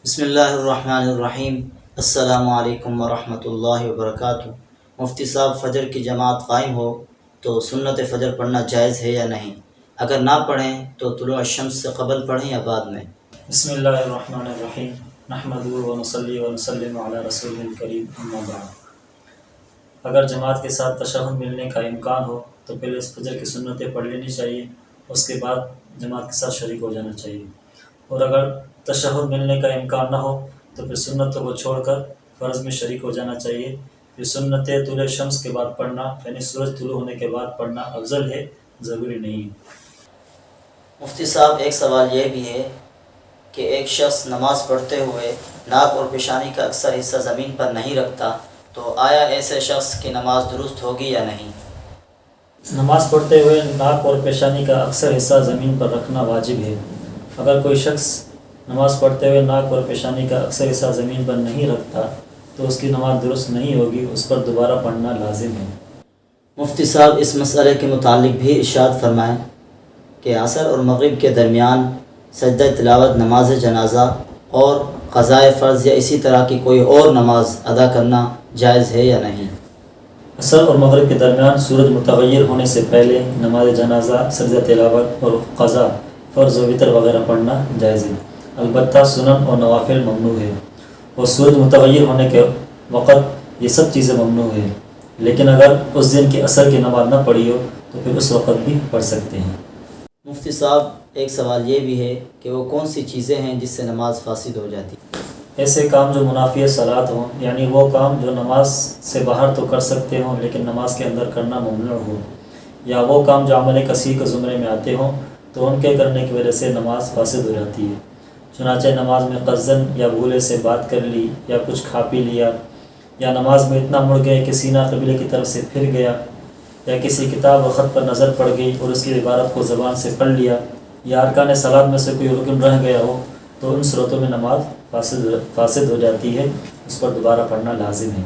بسم اللہ الرحمن الرحیم۔ السلام علیکم ورحمۃ اللہ وبرکاتہ۔ مفتی صاحب، فجر کی جماعت قائم ہو تو سنت فجر پڑھنا جائز ہے یا نہیں؟ اگر نہ پڑھیں تو طلوع الشمس سے قبل پڑھیں یا بعد میں؟ بسم اللہ الرحمن الرحیم، نحمدہ ونصلی ونسلم علی رسول الکریم، اما بعد۔ اگر جماعت کے ساتھ تشہد ملنے کا امکان ہو تو پہلے اس فجر کی سنتیں پڑھ لینی چاہیے، اس کے بعد جماعت کے ساتھ شریک ہو جانا چاہیے۔ اور اگر تشہد ملنے کا امکان نہ ہو تو پھر سنتوں کو چھوڑ کر فرض میں شریک ہو جانا چاہیے۔ یہ سنتیں طلوع شمس کے بعد پڑھنا، یعنی سورج طلوع ہونے کے بعد پڑھنا افضل ہے، ضروری نہیں ہے۔ مفتی صاحب، ایک سوال یہ بھی ہے کہ ایک شخص نماز پڑھتے ہوئے ناک اور پیشانی کا اکثر حصہ زمین پر نہیں رکھتا، تو آیا ایسے شخص کی نماز درست ہوگی یا نہیں؟ نماز پڑھتے ہوئے ناک اور پیشانی کا اکثر حصہ زمین پر رکھنا واجب ہے۔ اگر کوئی شخص نماز پڑھتے ہوئے ناک اور پیشانی کا اکثر حصہ زمین پر نہیں رکھتا تو اس کی نماز درست نہیں ہوگی، اس پر دوبارہ پڑھنا لازم ہے۔ مفتی صاحب، اس مسئلے کے متعلق بھی ارشاد فرمائیں کہ عصر اور مغرب کے درمیان سجدہ تلاوت، نماز جنازہ اور قضائے فرض یا اسی طرح کی کوئی اور نماز ادا کرنا جائز ہے یا نہیں؟ عصر اور مغرب کے درمیان سورج متغیر ہونے سے پہلے نماز جنازہ، سجدہ تلاوت اور قضا، فرض و وتر وغیرہ پڑھنا جائز ہے، البتہ سنن اور نوافل ممنوع ہے۔ اور سورج متغیر ہونے کے وقت یہ سب چیزیں ممنوع ہے، لیکن اگر اس دن کی عصر کی نماز نہ پڑھی ہو تو پھر اس وقت بھی پڑھ سکتے ہیں۔ مفتی صاحب، ایک سوال یہ بھی ہے کہ وہ کون سی چیزیں ہیں جس سے نماز فاسد ہو جاتی ہے؟ ایسے کام جو منافی صلاۃ ہوں، یعنی وہ کام جو نماز سے باہر تو کر سکتے ہوں لیکن نماز کے اندر کرنا ممنوع ہو، یا وہ کام جو عمل کثیر کے زمرے میں آتے ہوں تو ان کے کرنے کی وجہ سے نماز فاسد ہو جاتی ہے۔ چنانچہ نماز میں قصداً یا بھولے سے بات کر لی، یا کچھ کھا پی لیا، یا نماز میں اتنا مڑ گئے کہ سینہ قبلے کی طرف سے پھر گیا، یا کسی کتاب و خط پر نظر پڑ گئی اور اس کی عبارت کو زبان سے پڑھ لیا، یا ارکان صلاۃ میں سے کوئی رکن رہ گیا ہو، تو ان صورتوں میں نماز فاسد ہو جاتی ہے، اس پر دوبارہ پڑھنا لازم ہے۔